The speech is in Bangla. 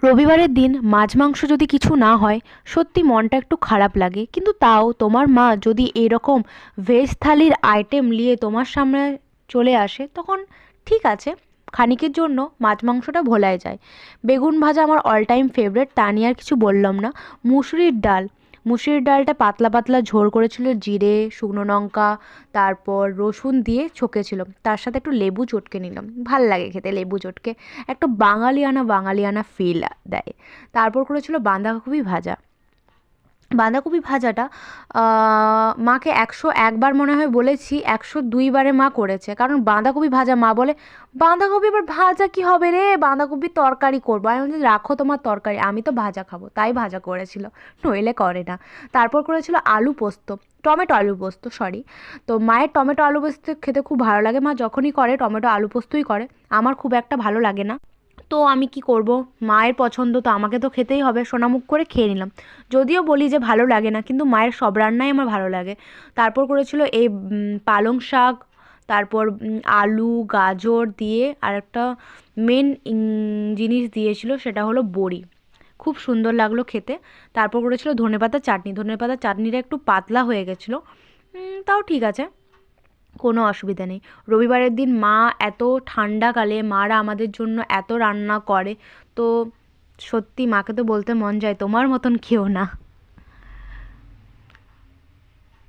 রবিবারের দিন মাছ মাংস যদি কিছু না হয় সত্যি মনটা একটু খারাপ লাগে, কিন্তু তাও তোমার মা যদি এরকম ভেজ থালির আইটেম নিয়ে তোমার সামনে চলে আসে তখন ঠিক আছে, খানিকের জন্য মাছ মাংসটা ভোলাই যায়। বেগুন ভাজা আমার অল টাইম ফেভারিট, তা নিয়ে আর কিছু বললাম না। মুসুরির ডাল, মুসুরির ডালটা পাতলা পাতলা ঝোল করেছিল, জিরে শুকনো লঙ্কা তারপর রসুন দিয়ে ছকেছিল, তার সাথে একটু লেবু চটকে নিলাম, ভাল লাগে খেতে লেবু চটকে, একটা বাঙালিয়ানা বাঙালিয়ানা ফিল দেয়। তারপর করেছিল বাঁধাকপি ভাজা। বাঁধাকপি ভাজাটা মাকে 101বার মনে হয় বলেছি, 102বারে মা করেছে, কারণ বাঁধাকপি ভাজা মা বলে বাঁধাকপি আবার ভাজা কি হবে রে, বাঁধাকপির তরকারি করবো। আমি বলছি রাখো তোমার তরকারি, আমি তো ভাজা খাবো, তাই ভাজা করেছিল, নইলে করে না। তারপর করেছিল আলু পোস্ত, টমেটো আলু পোস্ত সরি। তো মায়ের টমেটো আলু পোস্ত খেতে খুব ভালো লাগে, মা যখনই করে টমেটো আলু পোস্তই করে, আমার খুব একটা ভালো লাগে না। তো আমি কি করব, মায়ের পছন্দ তো আমাকে তো খেতেই হবে, সোনামুখ করে খেয়ে নিলাম। যদিও বলি যে ভালো লাগে না, কিন্তু মায়ের সব রান্নাই আমার ভালো লাগে। তারপর করেছিল এই পালং শাক, তারপর আলু গাজর দিয়ে আর একটা মেন জিনিস দিয়েছিল, সেটা হলো বড়ি। খুব সুন্দর লাগলো খেতে। তারপর করেছিল ধনেপাতার চাটনি, ধনেপাতার চাটনিটা একটু পাতলা হয়ে গেছিলো, তাও ঠিক আছে, কোনো অসুবিধা নেই। রবিবারের দিন মা এত ঠান্ডাকালে মারা আমাদের জন্য এত রান্না করে, তো সত্যি মাকে তো বলতে মন যায় তোমার মতন খেও না।